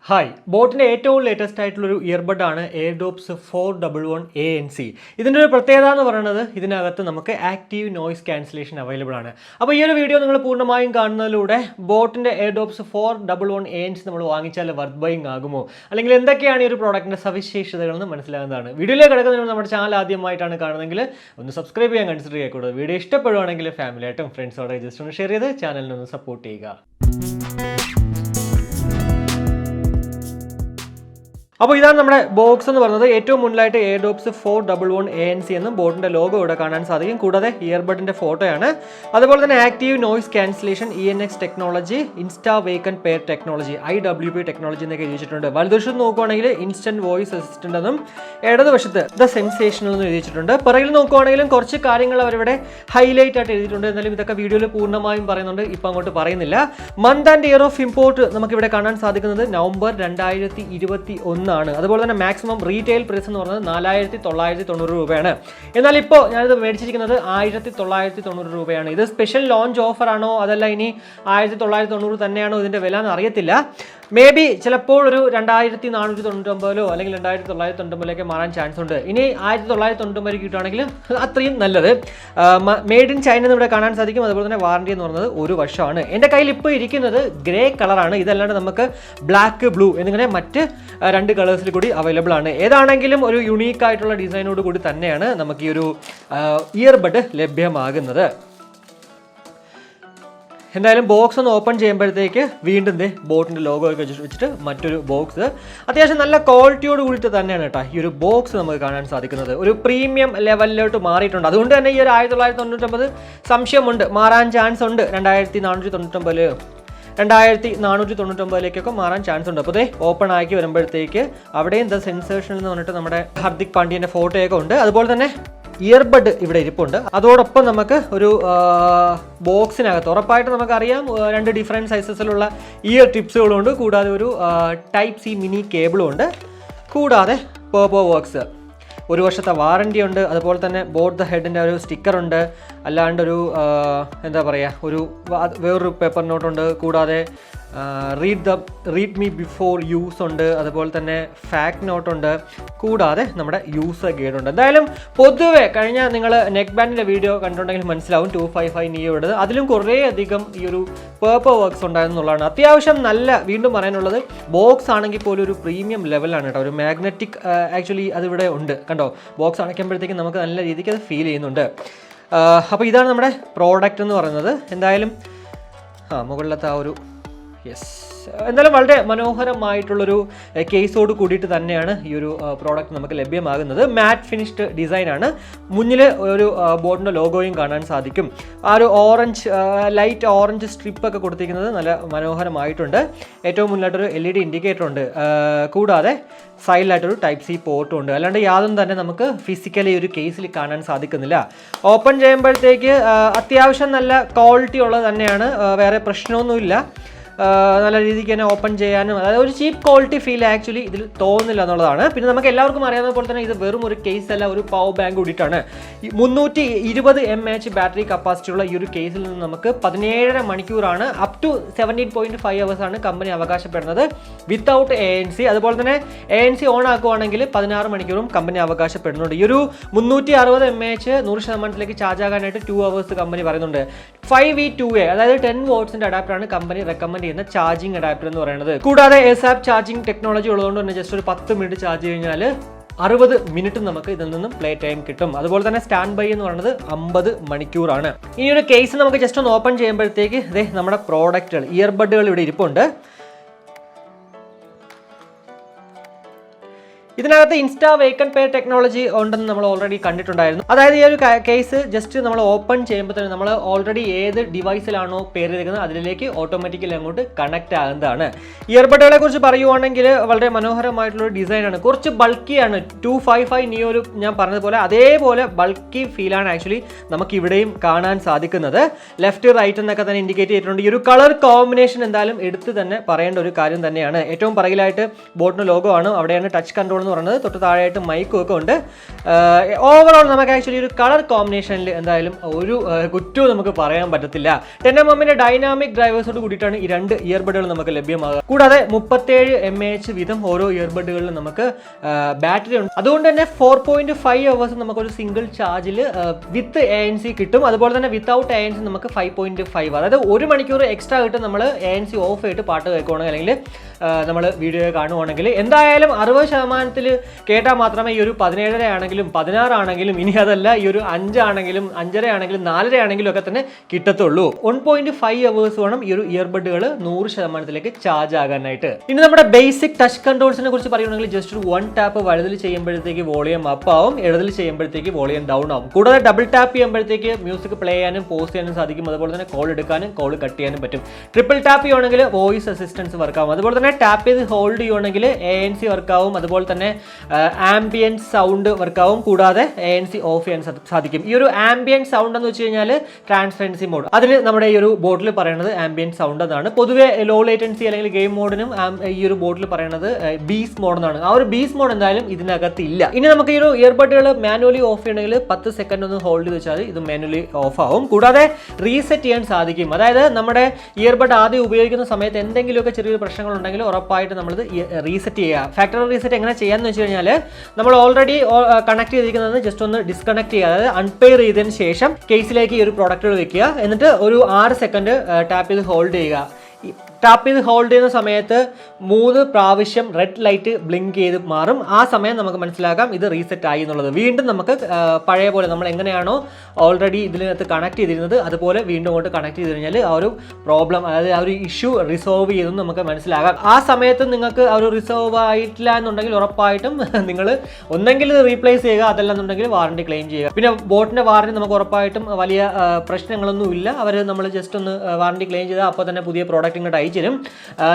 Hi ബോട്ടിൻ്റെ ഏറ്റവും latest ആയിട്ടുള്ളൊരു ഇയർബഡാണ് എയർഡോപ്സ് 411 ANC. ഇതിൻ്റെ ഒരു പ്രത്യേകത എന്ന് പറയുന്നത് ഇതിനകത്ത് നമുക്ക് ആക്റ്റീവ് നോയ്സ് ക്യാൻസലേഷൻ അവൈലബിൾ ആണ്. അപ്പോൾ ഈ ഒരു വീഡിയോ നിങ്ങൾ പൂർണ്ണമായും കാണുന്നതിലൂടെ ബോട്ടിൻ്റെ എയർഡോപ്സ് 411 ANC നമ്മൾ വാങ്ങിച്ചാൽ വർത്ത് ബൈയിങ് ആകുമോ, അല്ലെങ്കിൽ എന്തൊക്കെയാണ് ഈ ഒരു പ്രോഡക്റ്റിൻ്റെ സവിശേഷതകളെന്ന് മനസ്സിലാകുന്നതാണ്. വീഡിയോയിലേക്ക് കിടക്കുന്നതിന് നമ്മുടെ ചാനൽ ആദ്യമായിട്ടാണ് കാണുന്നതെങ്കിൽ ഒന്ന് സബ്സ്ക്രൈബ് ചെയ്യാൻ കൺസിഡർ ചെയ്യக்கூടാതെ. വീഡിയോ ഇഷ്ടപ്പെടുവാണെങ്കിൽ ഫാമിലിയായിട്ടും ഫ്രണ്ട്സോടെ ജസ്റ്റ് ഒന്ന് ഷെയർ ചെയ്ത് ചാനലിനൊന്ന് സപ്പോർട്ട് ചെയ്യുക. അപ്പോൾ ഇതാണ് നമ്മുടെ ബോക്സ് എന്ന് പറയുന്നത്. ഏറ്റവും മുന്നിലായിട്ട് എയർഡോപ്സ് 411 ANC എന്നും ബോട്ടിൻ്റെ ലോഗോ ഇവിടെ കാണാൻ സാധിക്കും. കൂടാതെ ഇയർബഡിൻ്റെ ഫോട്ടോയാണ്. അതുപോലെ തന്നെ active noise cancellation ENX technology, insta vacant pair technology, IWP technology എന്നൊക്കെ എഴുതിയിട്ടുണ്ട്. വലതുവശത്ത് നോക്കുവാണെങ്കിൽ ഇൻസ്റ്റന്റ് വോയിസ് അസിസ്റ്റന്റ് എന്നും ഇടതുവശത്ത് ദ സെൻസേഷണൽ എന്നും എഴുതിയിട്ടുണ്ട്. പിറകിൽ നോക്കുവാണെങ്കിലും കുറച്ച് കാര്യങ്ങൾ അവരിവിടെ ഹൈലൈറ്റ് ആയിട്ട് എഴുതിയിട്ടുണ്ട്. എന്നാലും ഇതൊക്കെ വീഡിയോയിൽ പൂർണ്ണമായും പറയുന്നുണ്ട്, ഇപ്പം അങ്ങോട്ട് പറയുന്നില്ല. Month and year of import നമുക്കിവിടെ കാണാൻ സാധിക്കുന്നത് നവംബർ 2021 ആണ്. അതുപോലെ തന്നെ മാക്സിമം റീറ്റെയിൽ പ്രൈസ് എന്ന് പറയുന്നത് 4990 രൂപയാണ്. എന്നാൽ ഇപ്പോൾ ഞാനിത് മേടിച്ചിരിക്കുന്നത് 1990 രൂപയാണ്. ഇത് സ്പെഷ്യൽ ലോഞ്ച് ഓഫർ ആണോ അതല്ല ഇനി 1990 തന്നെയാണോ ഇതിൻ്റെ വില എന്ന് അറിയത്തില്ല. മേ ബി ചിലപ്പോൾ ഒരു 2499 അല്ലെങ്കിൽ 2990 മാറാൻ ചാൻസ് ഉണ്ട്. ഇനി 1990 കിട്ടുകയാണെങ്കിൽ അത്രയും നല്ലത്. മെയ്ഡ് ഇൻ ചൈന ഇവിടെ കാണാൻ സാധിക്കും. അതുപോലെ തന്നെ വാറണ്ടി എന്ന് പറയുന്നത് 1 വർഷമാണ്. എൻ്റെ കയ്യിൽ ഇപ്പോൾ ഇരിക്കുന്നത് ഗ്രേ കളറാണ്. ഇതല്ലാണ്ട് നമുക്ക് ബ്ലാക്ക്, ബ്ലൂ എന്നിങ്ങനെ മറ്റ് 2 കളേഴ്സിൽ കൂടി അവൈലബിൾ ആണ്. ഏതാണെങ്കിലും ഒരു യുണീക്ക് ആയിട്ടുള്ള ഡിസൈനോട് കൂടി തന്നെയാണ് നമുക്ക് ഈ ഒരു ഇയർബഡ് ലഭ്യമാകുന്നത്. എന്തായാലും ബോക്സ് ഒന്ന് ഓപ്പൺ ചെയ്യുമ്പോഴത്തേക്ക് വീണ്ടും ബോട്ടിൻ്റെ ലോഗോ ഒക്കെ വെച്ചിട്ട് മറ്റൊരു ബോക്സ്. അത്യാവശ്യം നല്ല ക്വാളിറ്റിയോട് കൂടിയിട്ട് തന്നെയാണ് കേട്ടോ ഈ ഒരു ബോക്സ് നമുക്ക് കാണാൻ സാധിക്കുന്നത്. ഒരു പ്രീമിയം ലെവലിലോട്ട് മാറിയിട്ടുണ്ട്. അതുകൊണ്ട് തന്നെ ഈ ഒരു 1999 സംശയമുണ്ട്, മാറാൻ ചാൻസ് ഉണ്ട്. 2499 2499 മാറാൻ ചാൻസ് ഉണ്ട്. അപ്പോൾ ഓപ്പൺ ആക്കി വരുമ്പോഴത്തേക്ക് അവിടെയും ദ സെൻസേഷൻ എന്ന് പറഞ്ഞിട്ട് നമ്മുടെ ഹാർദിക് പാണ്ഡ്യൻ്റെ ഫോട്ടോയൊക്കെ ഉണ്ട്. അതുപോലെ തന്നെ ഇയർബഡ് ഇവിടെ ഇരിപ്പുണ്ട്. അതോടൊപ്പം നമുക്ക് ഒരു ബോക്സിനകത്ത് ഉറപ്പായിട്ട് നമുക്കറിയാം 2 ഡിഫറെൻറ്റ് സൈസസിലുള്ള ഇയർ ടിപ്സുകളുണ്ട്. കൂടാതെ ഒരു ടൈപ്പ് സി മിനി കേബിളും ഉണ്ട്. കൂടാതെ പേർപ്പോ വർക്ക്സ് 1 വർഷത്തെ വാറണ്ടി ഉണ്ട്. അതുപോലെ തന്നെ ബോട്ട് ദ ഹെഡിൻ്റെ ഒരു സ്റ്റിക്കറുണ്ട്. അല്ലാണ്ടൊരു എന്താ പറയുക, ഒരു വേറൊരു പേപ്പർ നോട്ടുണ്ട്. കൂടാതെ റീഡ് മീ ബിഫോർ യൂസ് ഉണ്ട്. അതുപോലെ തന്നെ ഫാക്ട് നോട്ടുണ്ട്. കൂടാതെ നമ്മുടെ യൂസർ ഗൈഡ് ഉണ്ട്. എന്തായാലും പൊതുവെ കഴിഞ്ഞ നിങ്ങൾ നെക്ക് ബാൻഡിൻ്റെ വീഡിയോ കണ്ടിട്ടുണ്ടെങ്കിൽ മനസ്സിലാവും 255 നിയോയുടേത്. അതിലും കുറേ അധികം ഈ ഒരു പേർപ്പോ വർക്ക്സ് ഉണ്ടായിരുന്നുള്ളതാണ്. അത്യാവശ്യം നല്ല, വീണ്ടും പറയാനുള്ളത് ബോക്സ് ആണെങ്കിൽ പോലും ഒരു പ്രീമിയം ലെവലാണ് കേട്ടോ. ഒരു മാഗ്നറ്റിക് ആക്ച്വലി അതിവിടെ ഉണ്ട്. കണ്ടോ, ബോക്സ് അടയ്ക്കുമ്പോഴത്തേക്കും നമുക്ക് നല്ല രീതിക്ക് അത് ഫീൽ ചെയ്യുന്നുണ്ട്. അപ്പോൾ ഇതാണ് നമ്മുടെ പ്രോഡക്റ്റ് എന്ന് പറയുന്നത്. എന്തായാലും മുകളിലത്തെ ആ ഒരു എന്തായാലും വളരെ മനോഹരമായിട്ടുള്ളൊരു കേസോട് കൂടിയിട്ട് തന്നെയാണ് ഈ ഒരു പ്രോഡക്റ്റ് നമുക്ക് ലഭ്യമാകുന്നത്. മാറ്റ് ഫിനിഷ്ഡ് ഡിസൈനാണ്. മുന്നിൽ ഒരു ബോർഡിൻ്റെ ലോഗോയും കാണാൻ സാധിക്കും. ആ ഒരു ഓറഞ്ച്, ലൈറ്റ് ഓറഞ്ച് സ്ട്രിപ്പൊക്കെ കൊടുത്തിരിക്കുന്നത് നല്ല മനോഹരമായിട്ടുണ്ട്. ഏറ്റവും മുന്നിലായിട്ടൊരു LED ഇൻഡിക്കേറ്റർ ഉണ്ട്. കൂടാതെ സൈഡിലായിട്ടൊരു ടൈപ്പ് സി പോർട്ടും ഉണ്ട്. അല്ലാണ്ട് യാതൊന്നും തന്നെ നമുക്ക് ഫിസിക്കലി ഒരു കേസിൽ കാണാൻ സാധിക്കുന്നില്ല. ഓപ്പൺ ചെയ്യുമ്പോഴത്തേക്ക് അത്യാവശ്യം നല്ല ക്വാളിറ്റി ഉള്ളത് തന്നെയാണ്. വേറെ പ്രശ്നമൊന്നുമില്ല. നല്ല രീതിക്ക് തന്നെ ഓപ്പൺ ചെയ്യാനും, അതായത് ഒരു ചീപ്പ് ക്വാളിറ്റി ഫീൽ ആക്ച്വലി ഇതിൽ തോന്നുന്നില്ല എന്നുള്ളതാണ്. പിന്നെ നമുക്ക് എല്ലാവർക്കും അറിയാവുന്ന പോലെ തന്നെ ഇത് വെറും ഒരു കേസ് അല്ല, ഒരു പവർ ബാങ്ക് കൂടിയിട്ടാണ്. 320 mAh ബാറ്ററി കപ്പാസിറ്റിയുള്ള ഈ ഒരു കേസിൽ നിന്ന് നമുക്ക് 17.5 മണിക്കൂറാണ്, അപ് ടു 17.5 hours കമ്പനി അവകാശപ്പെടുന്നത് വിത്തൗട്ട് ANC. അതുപോലെ തന്നെ ANC ഓൺ ആക്കുവാണെങ്കിൽ 16 മണിക്കൂറും കമ്പനി അവകാശപ്പെടുന്നുണ്ട്. ഈ ഒരു 360 mAh 100% ചാർജ് ആകാനായിട്ട് 2 hours കമ്പനി പറയുന്നുണ്ട്. 5V2A അതായത് 10 wattsന്റെ അഡാപ്റ്ററാണ് കമ്പനി റെക്കമെൻഡ് ചെയ്യുന്ന ചാർജിങ് അഡാപ്റ്റർ എന്ന് പറയുന്നത്. കൂടാതെ ASAP ചാർജിങ് ടെക്നോളജി ഉള്ളതുകൊണ്ട് തന്നെ ജസ്റ്റ് ഒരു 10 മിനിറ്റ് ചാർജ് കഴിഞ്ഞാൽ 60 മിനിറ്റ് നമുക്ക് ഇതിൽ നിന്നും പ്ലേ ടൈം കിട്ടും. അതുപോലെ തന്നെ സ്റ്റാൻഡ് ബൈ എന്ന് പറയുന്നത് 50 മണിക്കൂറാണ്. ഈ ഒരു കേസ് നമുക്ക് ജസ്റ്റ് ഒന്ന് ഓപ്പൺ ചെയ്യുമ്പോഴത്തേക്ക് നമ്മുടെ പ്രോഡക്റ്റുകൾ, ഇയർബഡുകൾ ഇവിടെ ഇരിപ്പുണ്ട്. ഇതിനകത്ത് ഇൻസ്റ്റാ വേക്കൻ പെയർ ടെക്നോളജി ഉണ്ടെന്ന് നമ്മൾ ഓൾറെഡി കണ്ടിട്ടുണ്ടായിരുന്നു. അതായത് ഈ ഒരു കേസ് ജസ്റ്റ് നമ്മൾ ഓപ്പൺ ചെയ്യുമ്പോൾ തന്നെ നമ്മൾ ഓൾറെഡി ഏത് ഡിവൈസിലാണോ പെയർ ചെയ്തിരിക്കുന്നത് അതിലേക്ക് ഓട്ടോമാറ്റിക്കലി അങ്ങോട്ട് കണക്ട് ആകുന്നതാണ്. ഇയർബഡുകളെ കുറിച്ച് പറയുവാണെങ്കിൽ വളരെ മനോഹരമായിട്ടുള്ള ഡിസൈനാണ്. കുറച്ച് ബൾക്കിയാണ്. 255 നിയോ ഒരു ഞാൻ പറഞ്ഞതുപോലെ അതേപോലെ ബൾക്കി ഫീലാണ് ആക്ച്വലി നമുക്ക് ഇവിടെയും കാണാൻ സാധിക്കുന്നത്. ലെഫ്റ്റ് റൈറ്റ് എന്നൊക്കെ തന്നെ ഇൻഡിക്കേറ്റ് ചെയ്തിട്ടുണ്ട്. ഈ ഒരു കളർ കോമ്പിനേഷൻ എന്തായാലും എടുത്ത് തന്നെ പറയേണ്ട ഒരു കാര്യം തന്നെയാണ്. ഏറ്റവും പിറകിലായിട്ട് ബോട്ടിന് ലോഗോ ആണ്. അവിടെയാണ് ടച്ച് കൺട്രോൾ എന്ന് പറയുന്നത്. തൊട്ട് താഴെയായിട്ട് മൈക്കും ഒക്കെ ഉണ്ട്. ഓവറോൾ നമുക്ക് ആക്ച്വലി ഒരു കളർ കോമ്പിനേഷനിൽ എന്തായാലും ഒരു കുറ്റവും നമുക്ക് പറയാൻ പറ്റത്തില്ല. 10mm ഡൈനാമിക് ഡ്രൈവേഴ്സോട് കൂടിയിട്ടാണ് ഈ 2 ഇയർബഡുകൾ നമുക്ക് ലഭ്യമാകുക. കൂടാതെ 37 mAh വീതം ഓരോ ഇയർബഡുകളിലും നമുക്ക് ബാറ്ററി ഉണ്ട്. അതുകൊണ്ട് തന്നെ 4.5 hours നമുക്കൊരു സിംഗിൾ ചാർജിൽ വിത്ത് ANC കിട്ടും. അതുപോലെ തന്നെ വിത്തൗട്ട് ANC നമുക്ക് 5.5, അതായത് 1 മണിക്കൂർ എക്സ്ട്രാ കിട്ടും നമ്മൾ ANC ഓഫ് ചെയ്തിട്ട് പാട്ട് കേൾക്കുകയാണെങ്കിൽ അല്ലെങ്കിൽ നമ്മൾ വീഡിയോ കാണുവാണെങ്കിൽ. എന്തായാലും 60% കേട്ടാൽ മാത്രമേ ഈ ഒരു 17 ആണെങ്കിലും 16 ആണെങ്കിലും ഇനി അതല്ല ഈ ഒരു 5 ആണെങ്കിലും 5.5 ആണെങ്കിലും 4.5 ആണെങ്കിലും ഒക്കെ തന്നെ കിട്ടത്തുള്ളൂ. 1.5 hours വേണം ഈ ഒരു ഇയർബഡുകൾ 100% ചാർജ് ആകാനായിട്ട്. ഇനി നമ്മുടെ ബേസിക് ടച്ച് കൺട്രോൾസിനെ കുറിച്ച് പറയുകയാണെങ്കിൽ ജസ്റ്റ് ഒരു 1 ടാപ്പ് വലതിൽ ചെയ്യുമ്പോഴത്തേക്ക് വോളിയം അപ്പ് ആവും, ഇടതിൽ ചെയ്യുമ്പോഴത്തേക്ക് വോളിയം ഡൗൺ ആവും. കൂടാതെ ഡബിൾ ടാപ്പ് ചെയ്യുമ്പോഴത്തേക്ക് മ്യൂസിക് പ്ലേ ചെയ്യാനും പോസ് ചെയ്യാനും സാധിക്കും. അതുപോലെ തന്നെ കോൾ എടുക്കാനും കോൾ കട്ട് ചെയ്യാനും പറ്റും. ട്രിപ്പിൾ ടാപ്പ് ചെയ്യുകയാണെങ്കിൽ വോയിസ് അസിസ്റ്റൻസ് വർക്കാവും. അതുപോലെ തന്നെ ടാപ്പ് ചെയ്ത് ഹോൾഡ് ചെയ്യുകയാണെങ്കിൽ ANC വർക്കാവും. അതുപോലെ തന്നെ ആംബിയൻറ്റ് സൗണ്ട് വർക്കാവും. കൂടാതെ ANC ഓഫ് ചെയ്യാൻ സാധിക്കും. ഈ ഒരു ആംബിയൻറ്റ് സൗണ്ട് എന്ന് വെച്ച് കഴിഞ്ഞാൽ ട്രാൻസ്പെറൻസി മോഡ്, അതിന് നമ്മുടെ ഈ ഒരു ബോർഡിൽ പറയുന്നത് ആംബിയൻറ്റ് സൗണ്ട് എന്നാണ്. പൊതുവെ ലോ ലേറ്റൻസി അല്ലെങ്കിൽ ഗെയിം മോഡിനും ഈ ഒരു ബോർഡിൽ പറയുന്നത് ബീസ് മോഡ് എന്നാണ്. ആ ഒരു ബീസ് മോഡ് എന്തായാലും ഇതിനകത്ത് ഇല്ല. ഇനി നമുക്ക് ഈ ഒരു ഇയർബഡുകൾ മാനുവലി ഓഫ് ചെയ്യണമെങ്കിൽ 10 സെക്കൻഡ് ഒന്ന് ഹോൾഡ് ചെയ്ത് വെച്ചാൽ ഇത് മാനുവലി ഓഫ് ആവും. കൂടാതെ റീസെറ്റ് ചെയ്യാൻ സാധിക്കും. അതായത് നമ്മുടെ ഇയർബഡ് ആദ്യം ഉപയോഗിക്കുന്ന സമയത്ത് എന്തെങ്കിലുമൊക്കെ ചെറിയൊരു പ്രശ്നങ്ങൾ ഉണ്ടെങ്കിൽ ഉറപ്പായിട്ട് നമ്മളിത് റീസെറ്റ് ചെയ്യുക. ഫാക്ടറി റീസെറ്റ് എങ്ങനെ ചെയ്യാന്ന് വെച്ച് കഴിഞ്ഞാൽ നമ്മൾ ഓൾറെഡി കണക്ട് ചെയ്തിരിക്കുന്നത് ജസ്റ്റ് ഒന്ന് ഡിസ്കണക്ട് ചെയ്യുക, അതായത് അൺപെയർ ചെയ്തതിന് ശേഷം കേസിലേക്ക് ഈ ഒരു പ്രോഡക്റ്റുകൾ വെക്കുക. എന്നിട്ട് ഒരു 6 സെക്കൻഡ് ടാപ്പ് ചെയ്ത് ഹോൾഡ് ചെയ്യുക. ടാപ്പ് ചെയ്ത് ഹോൾഡ് ചെയ്യുന്ന സമയത്ത് 3 പ്രാവശ്യം റെഡ് ലൈറ്റ് ബ്ലിങ്ക് ചെയ്ത് മാറും. ആ സമയം നമുക്ക് മനസ്സിലാക്കാം ഇത് റീസെറ്റ് ആയി എന്നുള്ളത്. വീണ്ടും നമുക്ക് പഴയ പോലെ നമ്മൾ എങ്ങനെയാണോ ഓൾറെഡി ഇതിനകത്ത് കണക്ട് ചെയ്തിരുന്നത് അതുപോലെ വീണ്ടും അങ്ങോട്ട് കണക്ട് ചെയ്ത് കഴിഞ്ഞാൽ ആ ഒരു പ്രോബ്ലം, അതായത് ആ ഒരു ഇഷ്യൂ റിസോൾവ് ചെയ്തെന്ന് നമുക്ക് മനസ്സിലാകാം. ആ സമയത്ത് നിങ്ങൾക്ക് ആ ഒരു റിസോൾവ് ആയിട്ടില്ല എന്നുണ്ടെങ്കിൽ ഉറപ്പായിട്ടും നിങ്ങൾ ഒന്നെങ്കിൽ റീപ്ലേസ് ചെയ്യുക, അതല്ലെന്നുണ്ടെങ്കിൽ വാറണ്ടി ക്ലെയിം ചെയ്യുക. പിന്നെ ബോട്ടിൻ്റെ വാറണ്ടി നമുക്ക് ഉറപ്പായിട്ടും വലിയ പ്രശ്നങ്ങളൊന്നും ഇല്ല. അവർ നമ്മൾ ജസ്റ്റ് ഒന്ന് വാറണ്ടി ക്ലെയിം ചെയ്താൽ അപ്പോൾ തന്നെ പുതിയ പ്രോഡക്റ്റ് ഇങ്ങോട്ട് അയച്ചു തരും.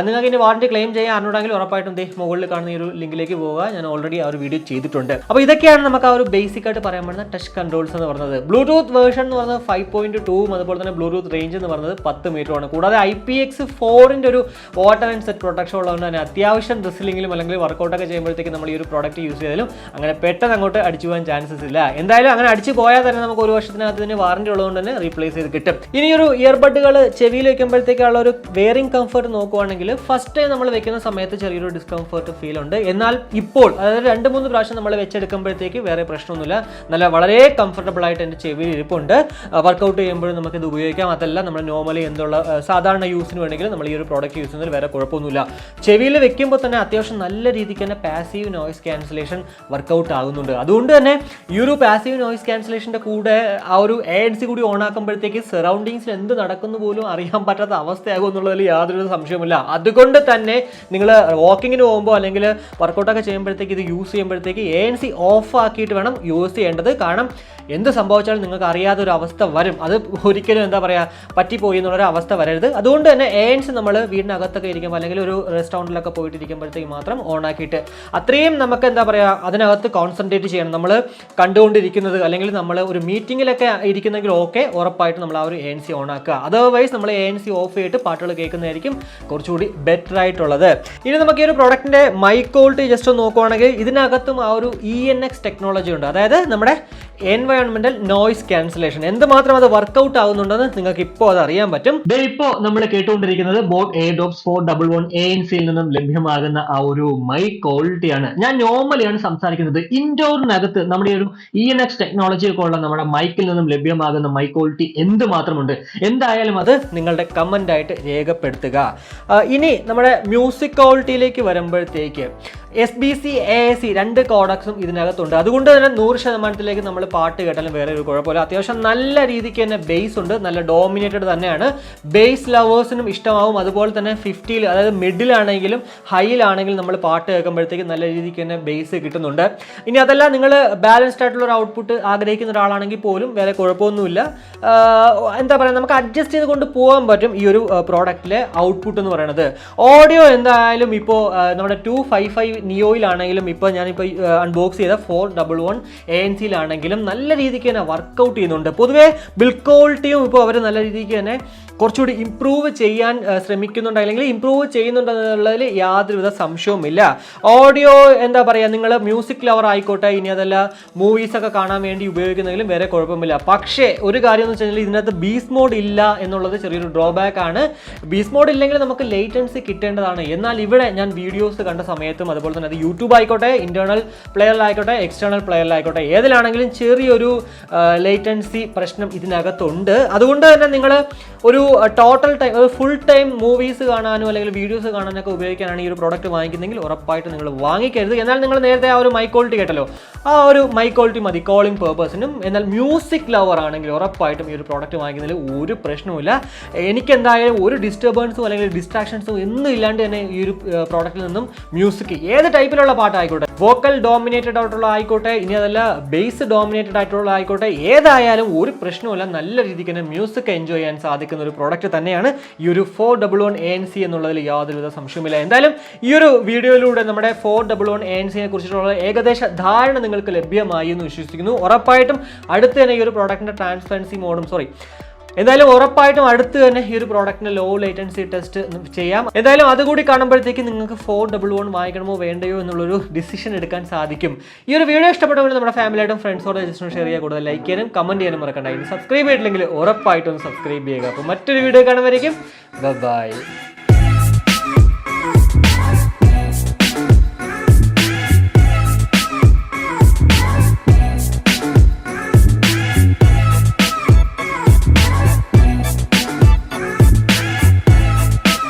നിങ്ങൾക്ക് ഇനി വാറണ്ടി ക്ലെയിം ചെയ്യാൻ അറിഞ്ഞുണ്ടെങ്കിൽ ഉറപ്പായിട്ടും മുകളിൽ കാണുന്ന ഈ ഒരു ലിങ്കിലേക്ക് പോവുക. ഞാൻ ഓൾറെഡി ആ ഒരു വീഡിയോ ചെയ്തിട്ടുണ്ട്. അപ്പോൾ ഇതൊക്കെയാണ് നമുക്ക് ആ ഒരു ബേസിക് ആയിട്ട് പറയാൻ പറ്റുന്ന ടച്ച് കൺട്രോൾസ് എന്ന് പറയുന്നത്. ബ്ലൂടൂത്ത് വേർഷൻ എന്ന് പറയുന്നത് 5.2 അതുപോലെ തന്നെ ബ്ലൂടൂത്ത് റേഞ്ച് എന്ന് പറയുന്നത് 10 മീറ്ററാണ്. കൂടാതെ IPX4 ഒരു വാട്ടർ ആൻഡ് സെറ്റ് പ്രൊട്ടക്ഷൻ ഉള്ളതുകൊണ്ട് തന്നെ അത്യാവശ്യം ഡ്രസ്സിലെങ്കിലും അല്ലെങ്കിൽ വർക്കൗട്ടൊക്കെ ചെയ്യുമ്പോഴത്തേക്ക് നമ്മൾ ഈ ഒരു പ്രോഡക്റ്റ് യൂസ് ചെയ്താലും അങ്ങനെ പെട്ടെന്ന് അങ്ങോട്ട് അടിച്ചു പോകാൻ ചാൻസസ് ഇല്ല. എന്തായാലും അങ്ങനെ അടിച്ചു പോയാൽ തന്നെ നമുക്ക് 1 വർഷത്തിനകത്ത് തന്നെ വാറണ്ടി ഉള്ളതുകൊണ്ട് തന്നെ റീപ്ലേസ് ചെയ്ത് കിട്ടും. ഇനി ഒരു ഇയർബഡുകൾ ചെവിയിൽ വെക്കുമ്പോഴത്തേക്കുള്ള ഒരു വെയറിംഗ് കംഫർട്ട് നോക്കുവാണെങ്കിൽ ഫസ്റ്റ് നമ്മൾ വെക്കുന്ന സമയത്ത് ചെറിയൊരു ഡിസ്കംഫർട്ട് ഫീൽ ഉണ്ട്. എന്നാൽ ഇപ്പോൾ അതായത് 2-3 പ്രാവശ്യം നമ്മൾ വെച്ചെടുക്കുമ്പോഴത്തേക്ക് വേറെ പ്രശ്നമൊന്നുമില്ല. നല്ല വളരെ കംഫർട്ടബിൾ ആയിട്ട് എൻ്റെ ചെവിയിൽ ഇരിപ്പുണ്ട്. വർക്കൗട്ട് ചെയ്യുമ്പോഴും നമുക്കിത് ഉപയോഗിക്കാം. അതല്ല നമ്മൾ നോർമലി എന്തുള്ള സാധാരണ യൂസിന് വേണമെങ്കിൽ നമ്മൾ ഈ ഒരു പ്രോഡക്റ്റ് യൂസ് ചെയ്യുന്നതിൽ വേറെ കുഴപ്പമൊന്നുമില്ല. ചെവിയിൽ വെക്കുമ്പോൾ തന്നെ അത്യാവശ്യം നല്ല രീതിക്ക് തന്നെ പാസീവ് നോയ്സ് ക്യാൻസലേഷൻ വർക്കൗട്ട് ആകുന്നുണ്ട്. അതുകൊണ്ട് തന്നെ ഈ ഒരു പാസീവ് നോയ്സ് ക്യാൻസലേഷൻ്റെ കൂടെ ആ ഒരു ANC കൂടി ഓൺ ആക്കുമ്പോഴത്തേക്ക് സറൗണ്ടിങ്സിൽ എന്ത് നടക്കുന്നു പോലും അറിയാൻ പറ്റാത്ത അവസ്ഥയാകും എന്നുള്ളതിൽ യാതൊരു സംശയമില്ല. അതുകൊണ്ട് തന്നെ നിങ്ങൾ വാക്കിങ്ങിന് പോകുമ്പോൾ അല്ലെങ്കിൽ വർക്കൗട്ടൊക്കെ ചെയ്യുമ്പോഴത്തേക്ക് ഇത് യൂസ് ചെയ്യുമ്പോഴത്തേക്ക് ANC ഓഫ് ആക്കിയിട്ട് വേണം യൂസ് ചെയ്യേണ്ടത്. കാരണം എന്ത് സംഭവിച്ചാലും നിങ്ങൾക്ക് അറിയാത്തൊരു അവസ്ഥ വരും. അത് ഒരിക്കലും എന്താ പറയുക പറ്റിപ്പോയി എന്നുള്ളൊരു അവസ്ഥ വരരുത്. അതുകൊണ്ട് തന്നെ ANC നമ്മൾ വീടിനകത്തൊക്കെ ഇരിക്കുമ്പോൾ അല്ലെങ്കിൽ ഒരു റെസ്റ്റോറൻറ്റിലൊക്കെ പോയിട്ട് ഇരിക്കുമ്പോഴത്തേക്ക് മാത്രം ഓൺ ആക്കിയിട്ട് അത്രയും നമുക്ക് എന്താ പറയുക അതിനകത്ത് കോൺസെൻട്രേറ്റ് ചെയ്യണം. നമ്മൾ കണ്ടുകൊണ്ടിരിക്കുന്നത് അല്ലെങ്കിൽ നമ്മൾ ഒരു മീറ്റിങ്ങിലൊക്കെ ഇരിക്കുന്നെങ്കിൽ ഓക്കെ, ഉറപ്പായിട്ട് നമ്മൾ ആ ഒരു ANC ഓൺ ആക്കുക. അതർവൈസ് നമ്മൾ ANC ഓഫ് ചെയ്തിട്ട് പാട്ടുകൾ കേൾക്കുന്നതായിരിക്കും കുറച്ചുകൂടി ബെറ്റർ ആയിട്ടുള്ളത്. ഇനി നമുക്ക് ഈ ഒരു പ്രോഡക്റ്റിൻ്റെ മൈക്ക് ക്വാളിറ്റി ജസ്റ്റ് ഒന്ന് നോക്കുവാണെങ്കിൽ ഇതിനകത്തും ആ ഒരു ENX ടെക്നോളജി ഉണ്ട്. അതായത് നമ്മുടെ എൻവയോൺമെന്റൽ നോയ്സ് ക്യാൻസലേഷൻ എന്തുമാത്രം അത് വർക്കൗട്ട് ആവുന്നുണ്ടെന്ന് നിങ്ങൾക്ക് ഇപ്പോൾ അത് അറിയാൻ പറ്റും. ഇപ്പോൾ നമ്മൾ കേട്ടുകൊണ്ടിരിക്കുന്നത് ബോട്ട് Airdopes 411 ANCയിൽ നിന്നും ലഭ്യമാകുന്ന ആ ഒരു മൈക്ക് ക്വാളിറ്റിയാണ്. ഞാൻ നോർമലിയാണ് സംസാരിക്കുന്നത്. ഇൻഡോറിനകത്ത് നമ്മുടെ ഒരു ENX ടെക്നോളജി ഒക്കെ ഉള്ള നമ്മുടെ മൈക്കിൽ നിന്നും ലഭ്യമാകുന്ന മൈക്ക് ക്വാളിറ്റി എന്തുമാത്രമുണ്ട്. എന്തായാലും അത് നിങ്ങളുടെ കമന്റ് ആയിട്ട് രേഖപ്പെടുത്തുക. ഇനി നമ്മുടെ മ്യൂസിക് ക്വാളിറ്റിയിലേക്ക് വരുമ്പോഴത്തേക്ക് SBC AAC 2 കോഡക്സും ഇതിനകത്തുണ്ട്. അതുകൊണ്ട് തന്നെ 100% നമ്മൾ പാട്ട് കേട്ടാലും വേറെ ഒരു കുഴപ്പമില്ല. അത്യാവശ്യം നല്ല രീതിക്ക് തന്നെ ബേസ് ഉണ്ട്. നല്ല ഡോമിനേറ്റഡ് തന്നെയാണ്. ബേസ് ലവേഴ്സിനും ഇഷ്ടമാവും. അതുപോലെ തന്നെ 50 അതായത് മിഡിലാണെങ്കിലും ഹൈയിലാണെങ്കിലും നമ്മൾ പാട്ട് കേൾക്കുമ്പോഴത്തേക്ക് നല്ല രീതിക്ക് തന്നെ ബേസ് കിട്ടുന്നുണ്ട്. ഇനി അതല്ല നിങ്ങൾ ബാലൻസ്ഡ് ആയിട്ടുള്ള ഒരു ഔട്ട്പുട്ട് ആഗ്രഹിക്കുന്ന ഒരാളാണെങ്കിൽ പോലും വേറെ കുഴപ്പമൊന്നുമില്ല. എന്താ പറയുക നമുക്ക് അഡ്ജസ്റ്റ് ചെയ്തുകൊണ്ട് പോകാൻ പറ്റും ഈ ഒരു പ്രോഡക്റ്റിലെ ഔട്ട്പുട്ട് എന്ന് പറയുന്നത്. ഓഡിയോ എന്തായാലും ഇപ്പോൾ നമ്മുടെ 255 നിയോയിലാണെങ്കിലും ഇപ്പോൾ ഞാനിപ്പോൾ അൺബോക്സ് ചെയ്ത 411 ANC-ലാണെങ്കിലും നല്ല രീതിക്ക് തന്നെ വർക്കൗട്ട് ചെയ്യുന്നുണ്ട്. പൊതുവേ ബിൽഡ് ക്വാളിറ്റിയും ഇപ്പോൾ അവർ നല്ല രീതിക്ക് തന്നെ കുറച്ചുകൂടി ഇമ്പ്രൂവ് ചെയ്യാൻ ശ്രമിക്കുന്നുണ്ട്, അല്ലെങ്കിൽ ഇമ്പ്രൂവ് ചെയ്യുന്നുണ്ടെന്നുള്ളതിൽ യാതൊരുവിധ സംശയവുമില്ല. ഓഡിയോ എന്താ പറയുക, നിങ്ങൾ മ്യൂസിക് ലവർ ആയിക്കോട്ടെ, ഇനി അതല്ല മൂവീസൊക്കെ കാണാൻ വേണ്ടി ഉപയോഗിക്കുന്നെങ്കിലും വേറെ കുഴപ്പമില്ല. പക്ഷേ ഒരു കാര്യം എന്ന് വെച്ച് കഴിഞ്ഞാൽ ഇതിനകത്ത് ബീസ്റ്റ് മോഡ് ഇല്ല എന്നുള്ളത് ചെറിയൊരു ഡ്രോബാക്ക് ആണ്. ബീസ്റ്റ് മോഡ് ഇല്ലെങ്കിൽ നമുക്ക് ലേറ്റൻസി കിട്ടേണ്ടതാണ്. എന്നാൽ ഇവിടെ ഞാൻ വീഡിയോസ് കണ്ട സമയത്തും അതുപോലെ തന്നെ അത് യൂട്യൂബ് ആയിക്കോട്ടെ, ഇന്റേണൽ പ്ലെയറിലായിക്കോട്ടെ, എക്സ്റ്റേണൽ പ്ലെയറിലായിക്കോട്ടെ, ഏതിലാണെങ്കിലും ചെറിയൊരു ലേറ്റൻസി പ്രശ്നം ഇതിനകത്തുണ്ട്. അതുകൊണ്ട് തന്നെ നിങ്ങൾ ഒരു total time, full time movies കാണാനോ അല്ലെങ്കിൽ വീഡിയോസ് കാണാനൊക്കെ ഉപയോഗിക്കാനാണ് ഈ ഒരു പ്രോഡക്റ്റ് വാങ്ങിക്കുന്നെങ്കിൽ ഉറപ്പായിട്ട് നിങ്ങൾ വാങ്ങിക്കരുത്. എന്നാൽ നിങ്ങൾ നേരത്തെ ആ ഒരു മൈ ക്വാളിറ്റി കേട്ടല്ലോ, ആ ഒരു മൈ ക്വാളിറ്റി മതി കോളിംഗ് പേർപ്പസിനും. എന്നാൽ മ്യൂസിക് ലവർ ആണെങ്കിൽ ഉറപ്പായിട്ടും ഈ ഒരു പ്രോഡക്റ്റ് വാങ്ങിക്കുന്നതിൽ ഒരു പ്രശ്നവുമില്ല. എനിക്ക് എന്തായാലും ഒരു ഡിസ്റ്റർബൻസും അല്ലെങ്കിൽ ഡിസ്ട്രാക്ഷൻസും ഒന്നും ഇല്ലാണ്ട് തന്നെ ഈ ഒരു പ്രോഡക്റ്റിൽ നിന്നും മ്യൂസിക് ഏത് ടൈപ്പിലുള്ള പാട്ടായിക്കോട്ടെ, വോക്കൽ ഡോമിനേറ്റഡ് ആയിട്ടുള്ള ആയിക്കോട്ടെ, ഇനി അതല്ല ബേസ് ഡോമിനേറ്റഡ് ആയിട്ടുള്ള ആയിക്കോട്ടെ, ഏതായാലും ഒരു പ്രശ്നവുമില്ല, നല്ല രീതിക്ക് തന്നെ മ്യൂസിക് എൻജോയ് ചെയ്യാൻ സാധിക്കുന്ന ഒരു പ്രോഡക്റ്റ് തന്നെയാണ് ഈ ഒരു 411 ANC എന്നുള്ളതിൽ യാതൊരുവിധ സംശയമില്ല. എന്തായാലും ഈ ഒരു വീഡിയോയിലൂടെ നമ്മുടെ 411 ANC-നെ കുറിച്ചിട്ടുള്ള ഏകദേശ ധാരണ നിങ്ങൾക്ക് ലഭ്യമായി എന്ന് വിശ്വസിക്കുന്നു. ഉറപ്പായിട്ടും അടുത്ത് തന്നെ ഈ ഒരു പ്രോഡക്റ്റിന്റെ ട്രാൻസ്പെറൻസി മോഡും എന്തായാലും ഉറപ്പായിട്ടും അടുത്ത് തന്നെ ഈ ഒരു പ്രോഡക്റ്റിന്റെ ലോ ലേറ്റൻസി ടെസ്റ്റ് ചെയ്യാം. എന്തായാലും അതുകൂടി കാണുമ്പോഴത്തേക്ക് നിങ്ങൾക്ക് 411 വാങ്ങിക്കണമോ വേണ്ടയോ എന്നുള്ളൊരു ഡിസിഷൻ എടുക്കാൻ സാധിക്കും. ഈ ഒരു വീഡിയോ ഇഷ്ടപ്പെട്ടവർ നമ്മുടെ ഫാമിലിയായിട്ടും ഫ്രണ്ട്സോടെ ജസ്റ്റ് ഷെയർ ചെയ്യുക, കൂടുതൽ ലൈക്ക് ചെയ്യാനും കമന്റ് ചെയ്യാനും മറക്കണ്ട. ഇനി സബ്സ്ക്രൈബ് ചെയ്തിട്ടില്ലെങ്കിൽ ഉറപ്പായിട്ടും സബ്സ്ക്രൈബ് ചെയ്യുക. അപ്പോൾ മറ്റൊരു വീഡിയോ കാണുമ്പോഴേക്കും ബൈ.